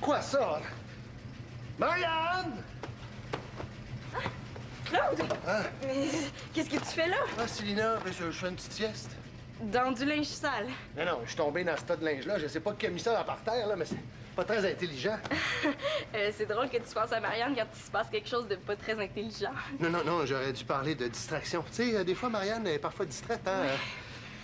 Quoi ça? Marianne! Claude! Hein? Mais qu'est-ce que tu fais là? Ah, Célina, je fais une petite sieste. Dans du linge sale. Non, je suis tombé dans ce tas de linge-là. Je sais pas qui a mis ça par terre, là, mais c'est pas très intelligent. C'est drôle que tu penses à Marianne quand il se passe quelque chose de pas très intelligent. Non, j'aurais dû parler de distraction. Tu sais, des fois, Marianne est parfois distraite, hein? Ouais.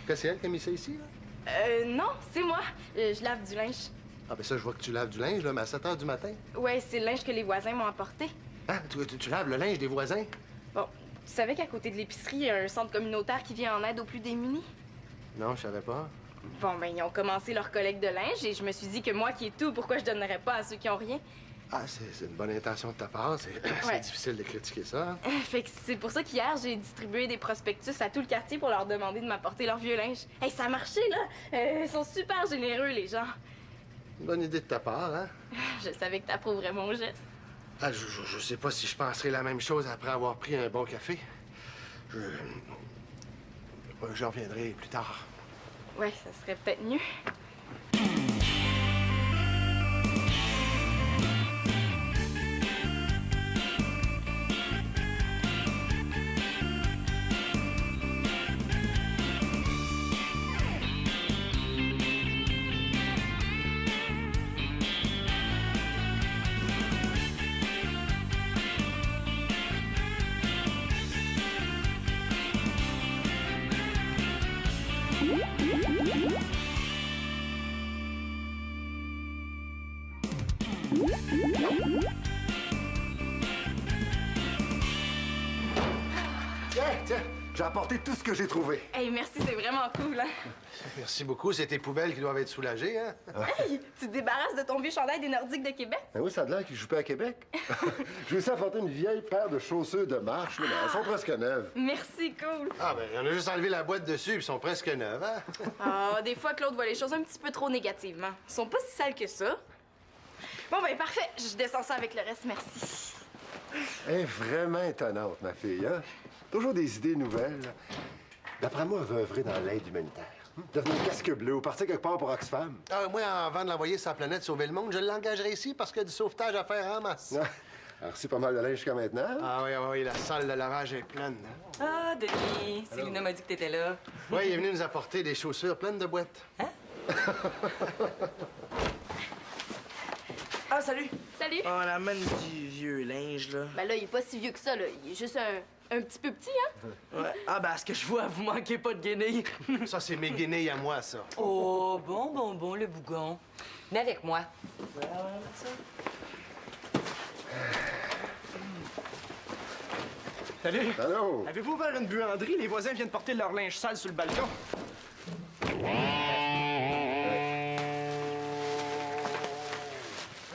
Que c'est elle qui a mis ça ici, là? Non, c'est moi. Je lave du linge. Ah, ben ça, je vois que tu laves du linge, là, mais à 7 h du matin. Ouais, c'est le linge que les voisins m'ont apporté. Hein? Tu laves le linge des voisins? Bon, tu savais qu'à côté de l'épicerie, il y a un centre communautaire qui vient en aide aux plus démunis? Non, je savais pas. Bon, ben, ils ont commencé leur collecte de linge et je me suis dit que moi qui ai tout, pourquoi je donnerais pas à ceux qui ont rien? Ah, c'est une bonne intention de ta part. C'est difficile de critiquer ça. Hein? Fait que c'est pour ça qu'hier, j'ai distribué des prospectus à tout le quartier pour leur demander de m'apporter leur vieux linge. Hey, ça a marché, là! Ils sont super généreux, les gens. Une bonne idée de ta part, hein? Je savais que t'approuverais mon geste. Ah, je sais pas si je penserais la même chose après avoir pris un bon café. J'en reviendrai plus tard. Ouais, ça serait peut-être mieux. Tiens, j'ai apporté tout ce que j'ai trouvé. Hey, merci, c'est vraiment cool, hein? Merci beaucoup, c'est tes poubelles qui doivent être soulagées, hein? Hey, tu te débarrasses de ton vieux chandail des Nordiques de Québec? Ben oui, ça a l'air qu'ils jouent pas à Québec. J'ai aussi apporté une vieille paire de chaussures de marche, là, mais elles sont presque neuves. Merci, cool. Ah, ben, on a juste enlevé la boîte dessus, puis ils sont presque neuves, hein? Ah, des fois, Claude voit les choses un petit peu trop négativement. Ils sont pas si sales que ça. Bon, ben, parfait. Je descends ça avec le reste, merci. Elle est vraiment étonnante, ma fille, hein? Toujours des idées nouvelles. D'après moi, elle veut œuvrer dans l'aide humanitaire. Devenir casque bleu ou partir quelque part pour Oxfam. Ah, moi, avant de l'envoyer sur la planète sauver le monde, je l'engagerai ici parce qu'il y a du sauvetage à faire en masse. Ouais. Elle a reçu pas mal de linge jusqu'à maintenant. Ah oui, la salle de lavage est pleine. Ah, Denis, Célina m'a dit que t'étais là. Oui, il est venu nous apporter des chaussures pleines de boîtes. Ah, salut! Salut. On amène du vieux linge, là. Ben là, il est pas si vieux que ça, là. Il est juste un petit peu petit, hein? Ouais. Ah, ben, à ce que je vois, vous manquez pas de guenilles. Ça, c'est mes guenilles à moi, ça. Oh, bon, le bougon. Viens avec moi. Salut! Allô? Avez-vous ouvert une buanderie? Les voisins viennent porter leur linge sale sur le balcon.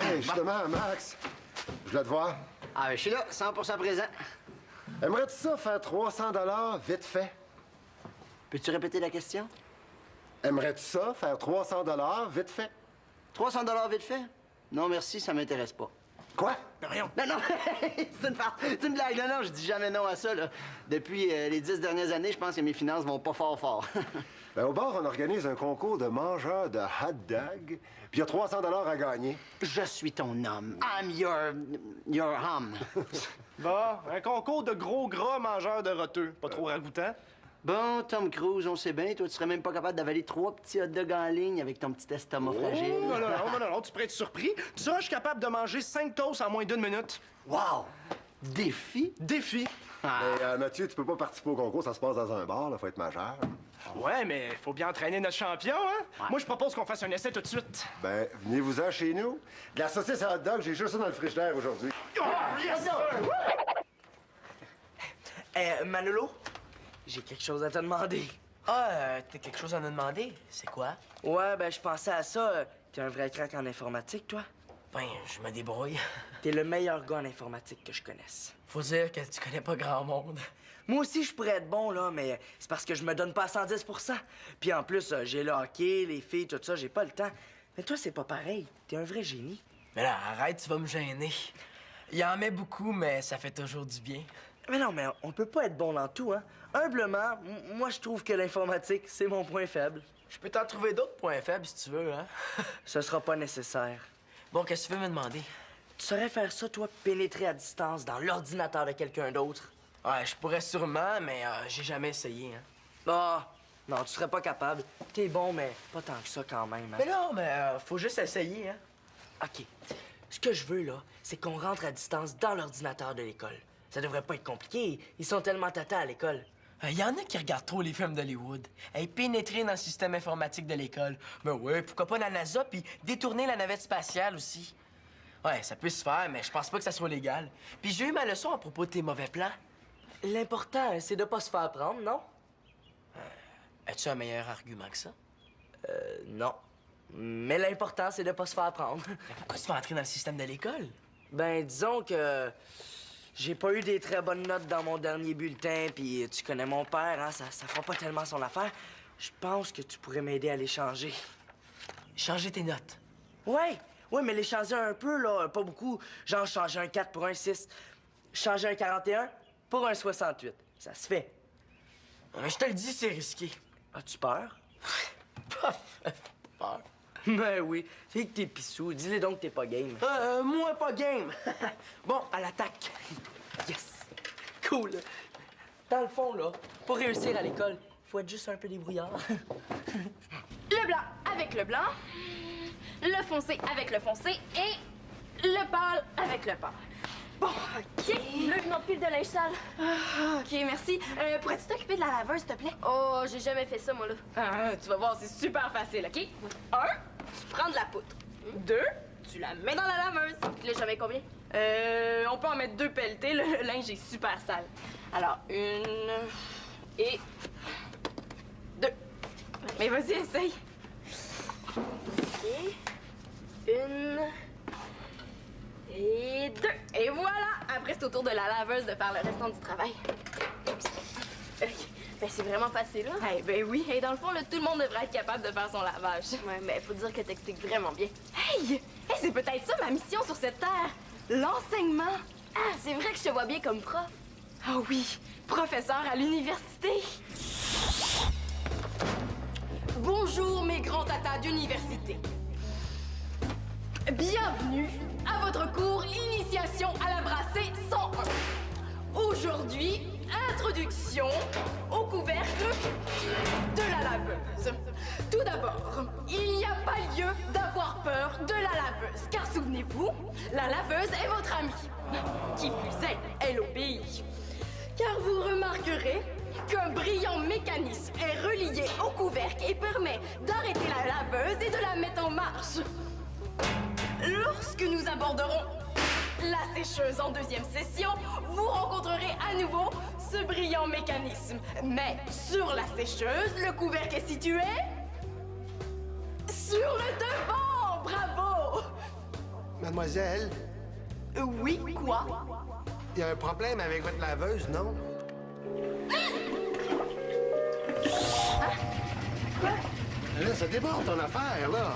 Hey, justement, Max, je voulais te voir. Ah, ben, je suis là, 100% présent. Aimerais-tu ça faire 300 vite fait? Peux-tu répéter la question? Aimerais-tu ça faire 300 vite fait? 300 vite fait? Non, merci, ça m'intéresse pas. Quoi? Ben, rien. Non, c'est une farce. C'est une blague. Non, je dis jamais non à ça, là. Depuis les 10 dernières années, je pense que mes finances vont pas fort. Ben, au bar, on organise un concours de mangeurs de hot dog, puis il y a 300 à gagner. Je suis ton homme. I'm your homme. Bon, un concours de gros gras mangeurs de roteux. Pas trop ragoûtant. Bon, Tom Cruise, on sait bien, toi, tu serais même pas capable d'avaler 3 petits hot dogs en ligne avec ton petit estomac fragile. Non, tu pourrais être surpris. Tu sauras, je suis capable de manger 5 toasts en moins d'1 minute. Wow! Défi? Défi. Mais Mathieu, tu peux pas participer au concours, ça se passe dans un bar, là, faut être majeur. Ouais, mais faut bien entraîner notre champion, hein? Ouais. Moi, je propose qu'on fasse un essai tout de suite. Ben, venez-vous-en chez nous. De la saucisse à hot dog, j'ai juste ça dans le frigidaire aujourd'hui. Manolo, j'ai quelque chose à te demander. Ah, t'as quelque chose à nous demander? C'est quoi? Ouais, ben, je pensais à ça. T'es un vrai crack en informatique, toi? Ben, je me débrouille. T'es le meilleur gars en informatique que je connaisse. Faut dire que tu connais pas grand monde. Moi aussi, je pourrais être bon, là, mais c'est parce que je me donne pas à 110 %. Puis en plus, j'ai le hockey, les filles, tout ça, j'ai pas le temps. Mais toi, c'est pas pareil. T'es un vrai génie. Mais là, arrête, tu vas me gêner. Il en met beaucoup, mais ça fait toujours du bien. Mais non, mais on peut pas être bon dans tout, hein. Humblement, moi, je trouve que l'informatique, c'est mon point faible. Je peux t'en trouver d'autres points faibles si tu veux, hein? Ce sera pas nécessaire. Bon, qu'est-ce que tu veux me demander? Tu saurais faire ça, toi, pénétrer à distance dans l'ordinateur de quelqu'un d'autre? Ouais, je pourrais sûrement, mais j'ai jamais essayé, hein. Ah, non, tu serais pas capable. T'es bon, mais pas tant que ça quand même. Hein? Mais non, mais faut juste essayer, hein. OK. Ce que je veux, là, c'est qu'on rentre à distance dans l'ordinateur de l'école. Ça devrait pas être compliqué. Ils sont tellement tatas à l'école. Il y en a qui regardent trop les films d'Hollywood. Hey, pénétrer dans le système informatique de l'école. Ben ouais, pourquoi pas la NASA, puis détourner la navette spatiale aussi. Ouais, ça peut se faire, mais je pense pas que ça soit légal. Puis j'ai eu ma leçon à propos de tes mauvais plans. L'important, c'est de pas se faire prendre, non? As-tu un meilleur argument que ça? Non. Mais l'important, c'est de pas se faire prendre. Mais pourquoi tu veux entrer dans le système de l'école? Ben, disons que j'ai pas eu des très bonnes notes dans mon dernier bulletin, puis tu connais mon père, hein, ça fera pas tellement son affaire. Je pense que tu pourrais m'aider à les changer. Changer tes notes. Ouais, mais les changer un peu, là, pas beaucoup. Genre changer un 4 pour un 6, changer un 41 pour un 68. Ça se fait. Je te le dis, c'est risqué. As-tu peur? Pas peur. Ben oui, c'est que t'es pissou. Dis-le donc que t'es pas game. Moi, pas game. Bon, à l'attaque. Yes! Cool. Dans le fond, là, pour réussir à l'école, faut être juste un peu débrouillard. Le blanc avec le blanc, le foncé avec le foncé et le pâle avec le pâle. Bon, OK. Là, je n'en plus de linge sale. Ah, OK, merci. Pourrais-tu t'occuper de la laveuse, s'il te plaît? Oh, j'ai jamais fait ça, moi, là. Tu vas voir, c'est super facile, OK? 1, tu prends de la poudre. 2, tu la mets dans la laveuse. Puis là, j'en mets combien? On peut en mettre 2 pelletées, le linge est super sale. Alors, 1 et 2. Mais vas-y, essaye. OK. 1 et 2. Et voilà! Après, c'est au tour de la laveuse de faire le restant du travail. Ben, c'est vraiment facile, là. Eh ben oui, et dans le fond, là, tout le monde devrait être capable de faire son lavage. Ouais, mais faut dire que t'expliques vraiment bien. Hey! C'est peut-être ça ma mission sur cette terre! L'enseignement! Ah, c'est vrai que je te vois bien comme prof. Ah oui, professeur à l'université! Bonjour mes grands tatas d'université. Bienvenue à votre cours Initiation à la brassée 101. Aujourd'hui, introduction au couvercle de la laveuse. Tout d'abord, il n'y a pas lieu d'avoir peur de la laveuse, car souvenez-vous, la laveuse est votre amie. Qui plus est, elle obéit. Car vous remarquerez qu'un brillant mécanisme est relié au couvercle et permet d'arrêter la laveuse et de la mettre en marche. Lorsque nous aborderons la sécheuse en deuxième session, vous rencontrerez à nouveau ce brillant mécanisme. Mais sur la sécheuse, le couvercle est situé sur le devant. Bravo! Mademoiselle, Oui, quoi? il y a un problème avec votre laveuse, non? Là, ça déborde ton affaire, là.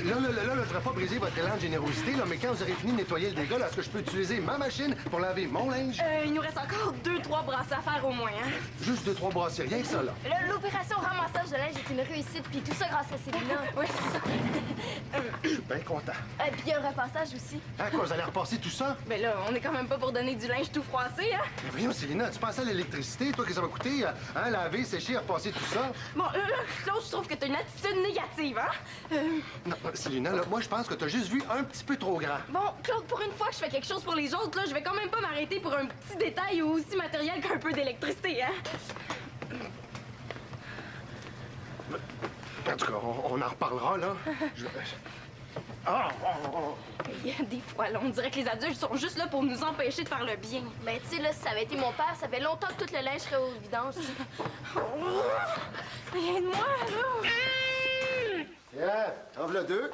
Là, je ne ferai pas briser votre élan de générosité, là, mais quand vous aurez fini de nettoyer le dégât, là, est-ce que je peux utiliser ma machine pour laver mon linge? Il nous reste encore 2-3 brasses à faire au moins, hein? Juste 2-3 brassiers, rien que ça, là. L'opération ramassage de linge est une réussite, puis tout ça grâce à Célina. Oui, c'est ça. Je suis bien content. Et puis il y a un repassage aussi. Hein, quoi, vous allez repasser tout ça? Mais là, on est quand même pas pour donner du linge tout froissé, hein? Mais voyons, Célina, tu pensais à l'électricité, toi, que ça va coûter, hein, laver, sécher, repasser tout ça? Bon, Claude, je trouve que t'as une attitude négative, hein? Non, Célina, là, moi, je pense que t'as juste vu un petit peu trop grand. Bon, Claude, pour une fois que je fais quelque chose pour les autres, là, je vais quand même pas m'arrêter pour un petit détail aussi matériel qu'un peu d'électricité, hein? En tout cas, on en reparlera, là. Des fois, là, on dirait que les adultes sont juste là pour nous empêcher de faire le bien. Ben, tu sais, là, si ça avait été mon père, ça fait longtemps que tout le linge serait au vidange. Aide-moi, là! Yeah, en voilà 2.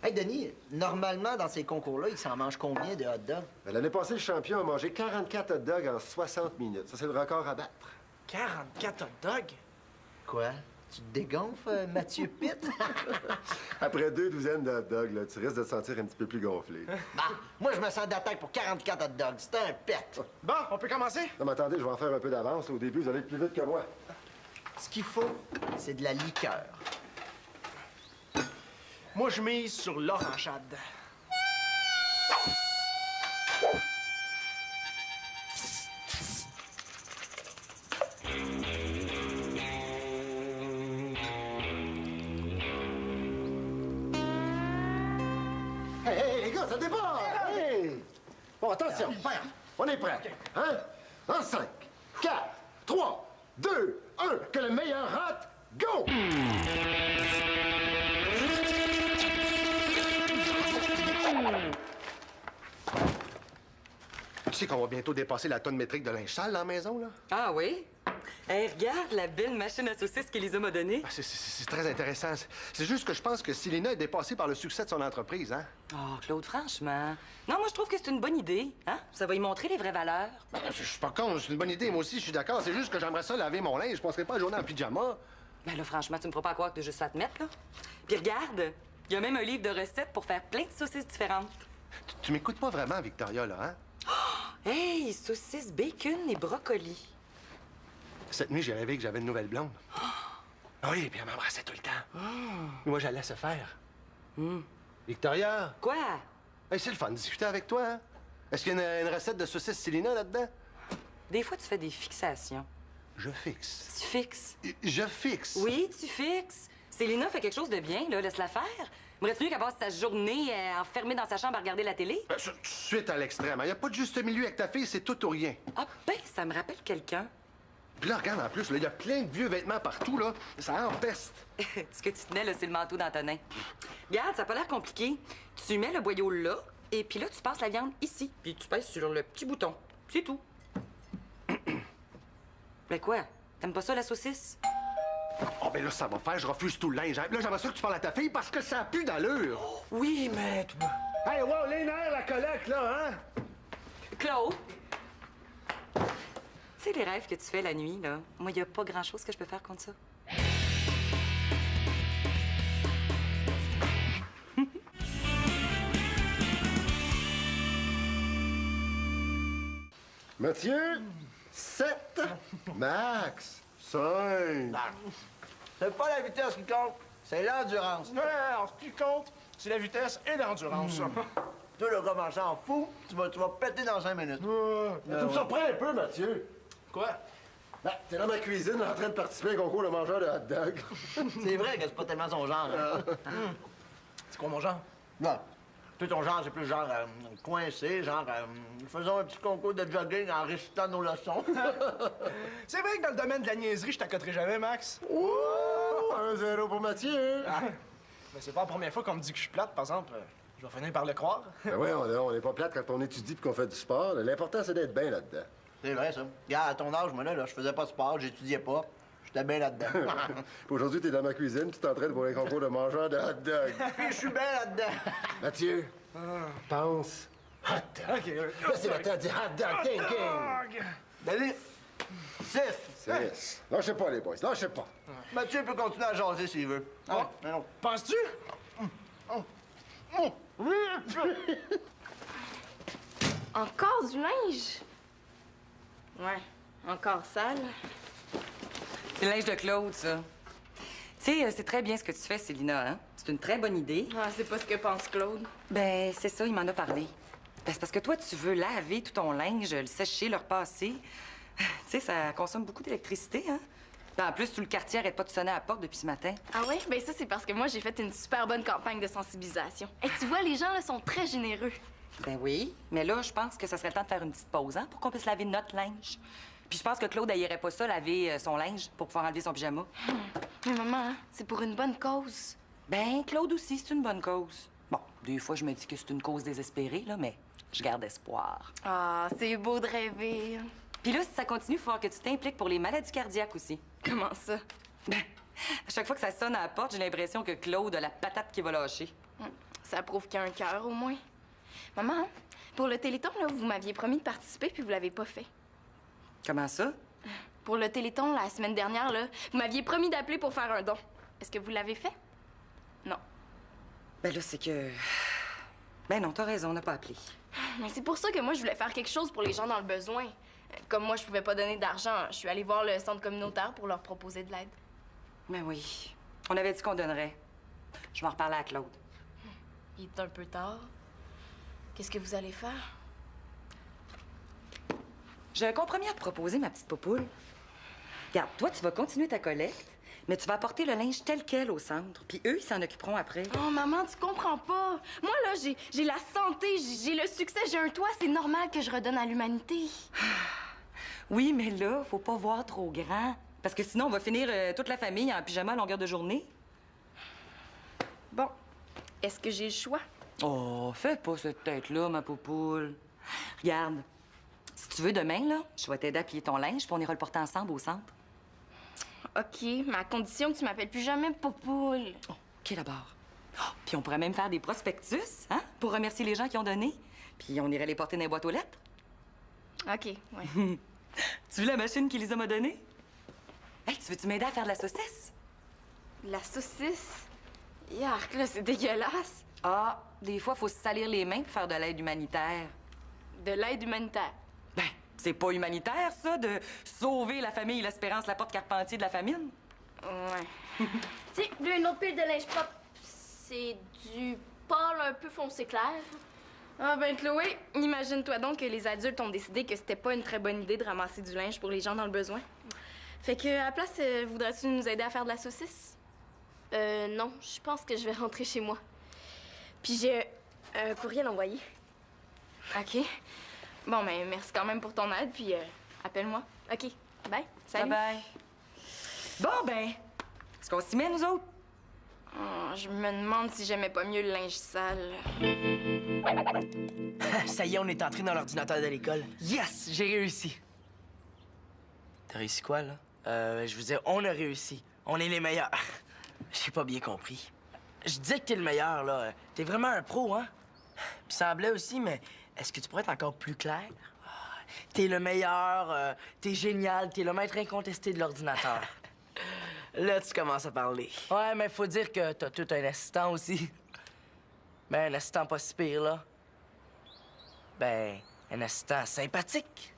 Hey, Denis, normalement, dans ces concours-là, ils s'en mangent combien de hot dogs? L'année passée, le champion a mangé 44 hot dogs en 60 minutes. Ça, c'est le record à battre. 44 hot dogs? Quoi? Tu te dégonfles, Mathieu Pitt? Après 2 douzaines de hot dogs, là, tu risques de te sentir un petit peu plus gonflé. Bah, moi, je me sens d'attaque pour 44 hot dogs. C'est un pet. Bon, on peut commencer? Non, mais attendez, je vais en faire un peu d'avance. Au début, vous allez être plus vite que moi. Ce qu'il faut, c'est de la liqueur. Moi, je mise sur l'orangeade. Hey, les gars, ça débat! Hey! Bon, attention, on est prêts. Hein? En 5, 4, 3, 2, 1, que le meilleur rate, go! Tu sais qu'on va bientôt dépasser la tonne métrique de linge sale dans la maison, là? Ah oui? Hey, regarde la belle machine à saucisses qu'Elisa m'a donnée. Ah, c'est très intéressant. C'est juste que je pense que Célina est dépassée par le succès de son entreprise, hein? Oh, Claude, franchement. Non, moi, je trouve que c'est une bonne idée. Hein? Ça va y montrer les vraies valeurs. Ben, je suis pas con, c'est une bonne idée. Moi aussi, je suis d'accord. C'est juste que j'aimerais ça laver mon linge. Je passerai pas la journée en pyjama. Ben là, franchement, tu me feras pas croire que t'as juste ça à te mettre, là. Puis regarde, il y a même un livre de recettes pour faire plein de saucisses différentes. Tu m'écoutes pas vraiment, Victoria, là, hein? Hey, saucisses, bacon et brocoli. Cette nuit, j'ai rêvé que j'avais une nouvelle blonde. Ah oui, puis elle m'embrassait tout le temps. Moi, j'allais se faire. Victoria, Quoi? hey, c'est le fun de discuter avec toi, hein? Est-ce qu'il y a une recette de saucisse Célina là-dedans? Des fois, tu fais des fixations. Je fixe. Tu fixes. Je fixe. Oui, tu fixes. Célina fait quelque chose de bien, là. Laisse-la faire. Aimerais-tu mieux qu'elle passe sa journée enfermée dans sa chambre à regarder la télé? Ben, suite à l'extrême. Il n'y a pas de juste milieu avec ta fille, c'est tout ou rien. Ah, ben, ça me rappelle quelqu'un. Puis là, regarde, en plus, il y a plein de vieux vêtements partout, là. Ça empeste. Ce que tu tenais, là, c'est le manteau d'Antonin. Regarde, ça a pas l'air compliqué. Tu mets le boyau là, et puis là, tu passes la viande ici. Puis tu pèses sur le petit bouton. C'est tout. Mais quoi? T'aimes pas ça, la saucisse? Oh, ben là, ça va faire, je refuse tout le linge. Hein. Là, j'aimerais ça que tu parles à ta fille parce que ça a plus d'allure. Oui, mais... Hey, wow, les nerfs, la collecte, là, hein? Claude! Tu sais, les rêves que tu fais la nuit, là, moi, y a pas grand-chose que je peux faire contre ça. Mathieu, 7. Max, 5. C'est pas la vitesse qui compte, c'est l'endurance. Non, ce qui compte, c'est la vitesse et l'endurance. Toi, le gars marchand fou, tu vas péter dans 5 minutes. Tu me surprends un peu, Mathieu. Quoi? Ben, t'es dans ma cuisine en train de participer à un concours de mangeur de hot dog. C'est vrai que c'est pas tellement son genre. Hein? C'est quoi mon genre? Non. Toi, ton genre, c'est plus genre coincé, genre faisons un petit concours de jogging en récitant nos leçons. C'est vrai que dans le domaine de la niaiserie, je t'accoterai jamais, Max. Oh, 1-0 pour Mathieu. Mais c'est pas la première fois qu'on me dit que je suis plate, par exemple. Je vais finir par le croire. Ben ouais, on est pas plate quand on étudie et qu'on fait du sport. L'important, c'est d'être bien là-dedans. C'est vrai, ça. Regarde, à ton âge, moi, là, je faisais pas de sport, j'étudiais pas. J'étais bien là-dedans. Aujourd'hui, t'es dans ma cuisine, tu t'entraînes pour un concours de mangeur de hot dog. Puis je suis bien là-dedans. Mathieu, pense hot dog. OK. Là, c'est le temps du hot dog thinking. D'aller. 6. 6. Lâchez pas, les boys, lâchez pas. Mathieu peut continuer à jaser s'il veut. Ah, mais non. Penses-tu? Encore du linge? Ouais, encore sale. C'est le linge de Claude, ça. Tu sais, c'est très bien ce que tu fais, Célina, hein? C'est une très bonne idée. Ah, c'est pas ce que pense Claude. Ben, c'est ça, il m'en a parlé. Ben, c'est parce que toi, tu veux laver tout ton linge, le sécher, le repasser. Tu sais, ça consomme beaucoup d'électricité, hein? Puis en plus, tout le quartier arrête pas de sonner à la porte depuis ce matin. Ah ouais? Ben ça, c'est parce que moi, j'ai fait une super bonne campagne de sensibilisation. Et tu vois, les gens, là, sont très généreux. Ben oui, mais là, je pense que ça serait le temps de faire une petite pause, hein, pour qu'on puisse laver notre linge. Puis je pense que Claude, elle irait pas ça, laver son linge pour pouvoir enlever son pyjama. Mais maman, hein, c'est pour une bonne cause. Ben, Claude aussi, c'est une bonne cause. Bon, des fois, je me dis que c'est une cause désespérée, là, mais je garde espoir. Ah, c'est beau de rêver. Puis là, si ça continue, il faut que tu t'impliques pour les maladies cardiaques aussi. Comment ça? Ben, à chaque fois que ça sonne à la porte, j'ai l'impression que Claude a la patate qui va lâcher. Ça prouve qu'il y a un cœur, au moins. Maman, hein, pour le Téléthon, là, vous m'aviez promis de participer, puis vous l'avez pas fait. Comment ça? Pour le Téléthon, la semaine dernière, là, vous m'aviez promis d'appeler pour faire un don. Est-ce que vous l'avez fait? Non. Ben là, c'est que... Ben non, t'as raison, on n'a pas appelé. Mais c'est pour ça que moi, je voulais faire quelque chose pour les gens dans le besoin. Comme moi, je pouvais pas donner d'argent, je suis allée voir le centre communautaire pour leur proposer de l'aide. Ben oui, on avait dit qu'on donnerait. Je vais en reparler à Claude. Il est un peu tard. Qu'est-ce que vous allez faire? J'ai un compromis à te proposer, ma petite popoule. Regarde, toi, tu vas continuer ta collecte, mais tu vas apporter le linge tel quel au centre. Puis eux, ils s'en occuperont après. Oh, maman, tu comprends pas. Moi, là, j'ai la santé, j'ai le succès, j'ai un toit. C'est normal que je redonne à l'humanité. Oui, mais là, faut pas voir trop grand. Parce que sinon, on va finir toute la famille en pyjama à longueur de journée. Bon, est-ce que j'ai le choix? Oh, fais pas cette tête-là, ma popoule. Regarde, si tu veux, demain, là, je vais t'aider à plier ton linge, puis on ira le porter ensemble au centre. OK, mais à condition que tu m'appelles plus jamais Popoule. Oh, OK, d'abord. Oh, puis on pourrait même faire des prospectus, hein, pour remercier les gens qui ont donné. Puis on irait les porter dans les boîtes aux lettres. OK, ouais. Tu veux la machine qu'Elisa m'a donnée? Hey, tu veux-tu m'aider à faire de la saucisse? La saucisse? Yark, là, c'est dégueulasse. Ah, des fois, faut se salir les mains pour faire de l'aide humanitaire. De l'aide humanitaire. Ben, c'est pas humanitaire, ça, de sauver la famille L'Espérance Laporte Carpentier de la famine? Ouais. Tiens, là, une autre pile de linge propre. C'est du pâle un peu foncé clair. Ah ben, Chloé, imagine-toi donc que les adultes ont décidé que c'était pas une très bonne idée de ramasser du linge pour les gens dans le besoin. Fait que, à la place, voudrais-tu nous aider à faire de la saucisse? Non, je pense que je vais rentrer chez moi. Puis j'ai un courriel envoyé. OK. Bon, ben, merci quand même pour ton aide, puis appelle-moi. OK. Bye. Salut. Bye-bye. Bon, ben, est-ce qu'on s'y met, nous autres? Oh, je me demande si j'aimais pas mieux le linge sale. Ça y est, on est entré dans l'ordinateur de l'école. Yes! J'ai réussi. T'as réussi quoi, là? Je veux dire, on a réussi. On est les meilleurs. J'ai pas bien compris. Je dis que t'es le meilleur, là. T'es vraiment un pro, hein? Puis ça semblait aussi, mais est-ce que tu pourrais être encore plus clair? T'es le meilleur, t'es génial, t'es le maître incontesté de l'ordinateur. Là, tu commences à parler. Ouais, mais faut dire que t'as tout un assistant aussi. Ben, un assistant pas si pire, là. Ben, un assistant sympathique.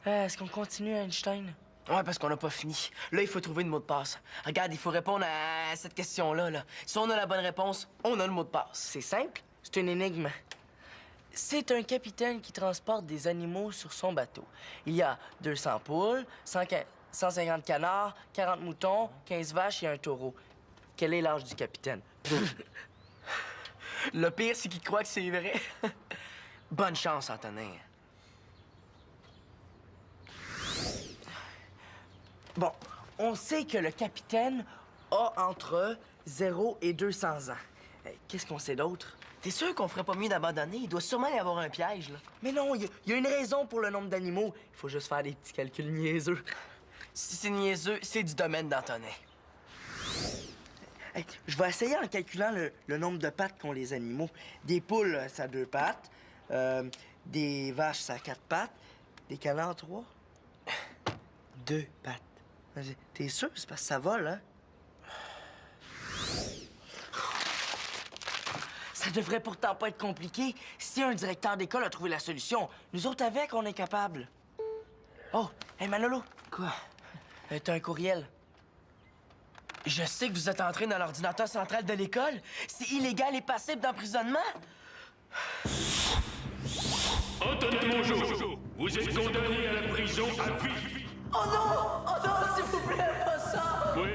Est-ce qu'on continue, Einstein? Ouais, parce qu'on n'a pas fini. Là, il faut trouver le mot de passe. Regarde, il faut répondre à cette question-là, là. Si on a la bonne réponse, on a le mot de passe. C'est simple, c'est une énigme. C'est un capitaine qui transporte des animaux sur son bateau. Il y a 200 poules, 150 canards, 40 moutons, 15 vaches et un taureau. Quel est l'âge du capitaine? Le pire, c'est qu'il croit que c'est vrai. Bonne chance, Antonin. Bon, on sait que le capitaine a entre 0 et 200 ans. Qu'est-ce qu'on sait d'autre? T'es sûr qu'on ferait pas mieux d'abandonner? Il doit sûrement y avoir un piège, là. Mais non, il y a une raison pour le nombre d'animaux. Il faut juste faire des petits calculs niaiseux. Si c'est niaiseux, c'est du domaine d'Antonin. Hey, je vais essayer en calculant le nombre de pattes qu'ont les animaux. Des poules, ça a 2 pattes. Des vaches, ça a 4 pattes. Des canards, 3. 2 pattes. T'es sûr? C'est parce que ça vole, hein? Ça devrait pourtant pas être compliqué. Si un directeur d'école a trouvé la solution, nous autres avec, on est capable. Oh, hey Manolo. Quoi? T'as un courriel. Je sais que vous êtes entré dans l'ordinateur central de l'école. C'est illégal et passible d'emprisonnement. Antonin Mongeau, vous êtes condamné à la prison à vie. Oh non! Oh non, s'il vous plaît, pas ça! Oui,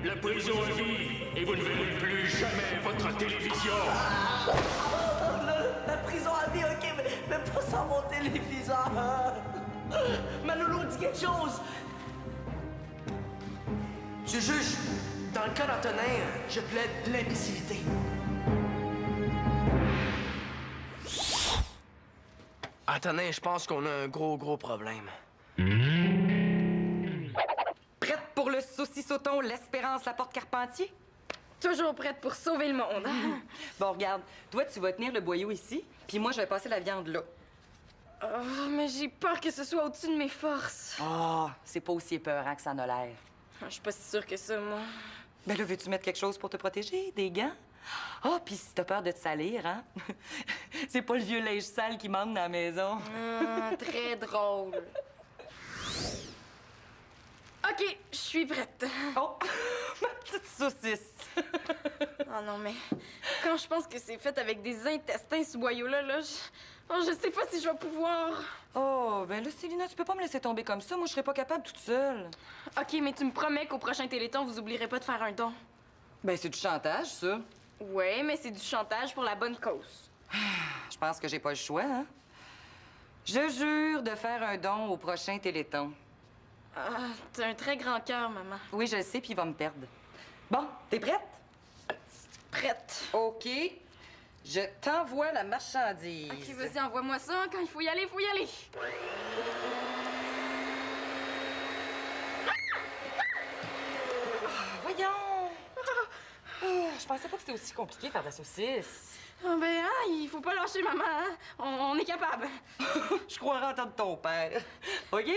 la prison à vie, et vous ne verrez plus jamais votre télévision. La prison à vie, OK, mais pas sans mon téléviseur. Manolo, dis quelque chose! Monsieur le juge, dans le cas d'Antonin, je plaide l'imbécilité. Antonin, je pense qu'on a un gros problème. Prête pour le saucissoton L'Espérance Laporte Carpentier? Toujours prête pour sauver le monde. Bon, regarde, toi, tu vas tenir le boyau ici, puis moi, je vais passer la viande là. Oh, mais j'ai peur que ce soit au-dessus de mes forces. Ah, c'est pas aussi épeurant que ça en a l'air. Je suis pas si sûre que ça, moi. Ben là, veux-tu mettre quelque chose pour te protéger? Des gants? Ah, puis si t'as peur de te salir, hein? C'est pas le vieux linge sale qui manque dans la maison. Très drôle. OK, je suis prête. Oh, ma petite saucisse. Oh non, mais quand je pense que c'est fait avec des intestins, ce boyau-là, je sais pas si je vais pouvoir. Oh, ben là, Célina, tu peux pas me laisser tomber comme ça. Moi, je serais pas capable toute seule. OK, mais tu me promets qu'au prochain Téléthon, vous oublierez pas de faire un don. Ben, c'est du chantage, ça. Ouais, mais c'est du chantage pour la bonne cause. Je pense que j'ai pas le choix, hein? Je jure de faire un don au prochain Téléthon. Ah, t'as un très grand cœur, maman. Oui, je le sais, puis il va me perdre. Bon, t'es prête? Prête. OK. Je t'envoie la marchandise. OK, vas-y, envoie-moi ça. Quand il faut y aller, il faut y aller. Voyons! Je pensais pas que c'était aussi compliqué de faire de la saucisse. Ah ben, il faut pas lâcher, maman. Hein? On est capable. Je croirais entendre ton père. OK?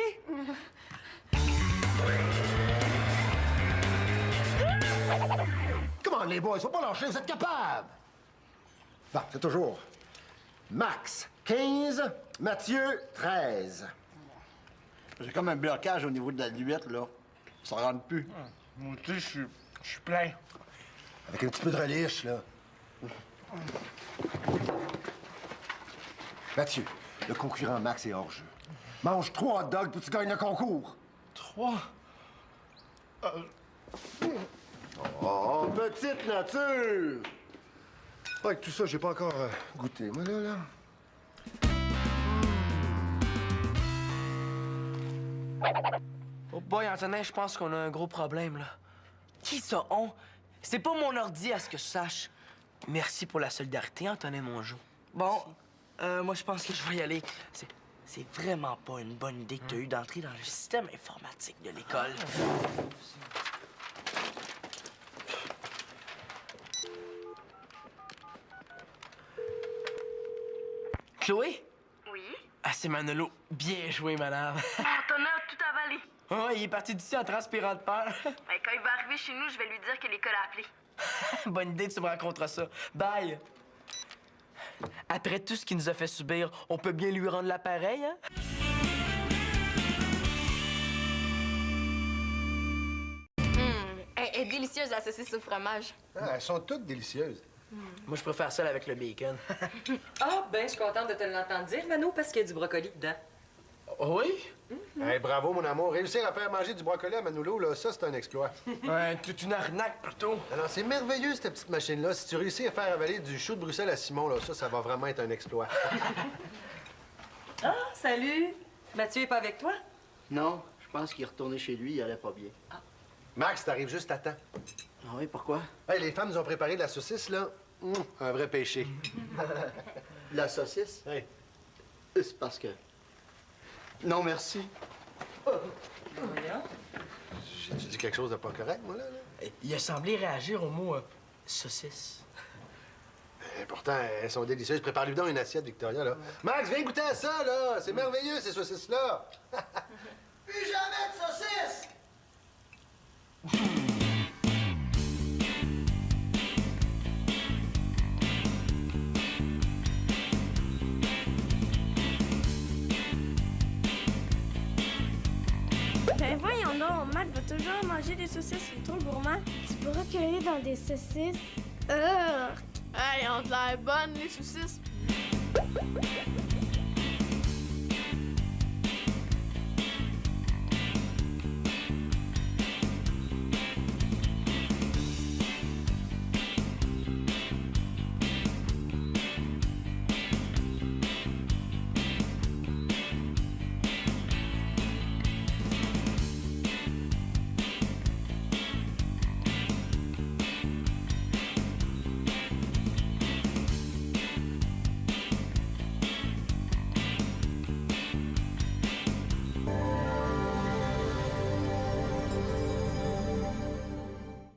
Comment les boys, faut pas lâcher, vous êtes capables! Bon, c'est toujours Max, 15, Mathieu, 13. J'ai comme un blocage au niveau de la luette, là. Ça rentre plus. Moi aussi, je suis plein. Avec un petit peu de relish, là. Mathieu, le concurrent Max est hors jeu. Mange 3 hot dogs puis tu gagnes le concours. 3. Oh, petite nature! Avec tout ça, j'ai pas encore goûté, moi, là. Oh boy, Antonin, je pense qu'on a un gros problème, là. Qui ça, on? C'est pas mon ordi, à ce que je sache. Merci pour la solidarité, Antonin Mongeau. Bon, moi, je pense que je vais y aller. C'est vraiment pas une bonne idée que tu as eue d'entrer dans le système informatique de l'école. Chloé? Oui? Ah, c'est Manolo. Bien joué, madame. Antonin a tout avalé. Oh, il est parti d'ici en transpirant de peur. Ben, quand il va arriver chez nous, je vais lui dire que l'école a appelé. Bonne idée, tu me raconteras ça. Bye! Après tout ce qu'il nous a fait subir, on peut bien lui rendre l'appareil, hein? Elle est délicieuse, la saucisse au fromage. Ah, elles sont toutes délicieuses. Moi, je préfère celle avec le bacon. Ah, ben, je suis contente de te l'entendre dire, Mano, parce qu'il y a du brocoli dedans. Oui? Hey, bravo, mon amour. Réussir à faire manger du brocoli à Manolo, là, ça, c'est un exploit. Ouais, toute une arnaque, plutôt. Alors, c'est merveilleux, cette petite machine-là. Si tu réussis à faire avaler du chou de Bruxelles à Simon, là, ça va vraiment être un exploit. Ah, salut! Mathieu est pas avec toi? Non, je pense qu'il est retourné chez lui, il allait pas bien. Max, t'arrives juste à temps. Ah oui, pourquoi? Hey, les femmes nous ont préparé de la saucisse, là. Un vrai péché. La saucisse? Hey. C'est parce que... Non, merci. J'ai-tu dit quelque chose de pas correct, moi, là? Il a semblé réagir au mot saucisse. Pourtant, elles sont délicieuses. Prépare-lui donc une assiette, Victoria, là. Max, viens goûter à ça, là! C'est merveilleux, ces saucisses-là! Plus jamais de saucisses! Ben voyons donc, Matt va toujours manger des saucisses, c'est trop gourmand. Tu pourras cueillir dans des saucisses. Hey, on a l'air bonne, les saucisses.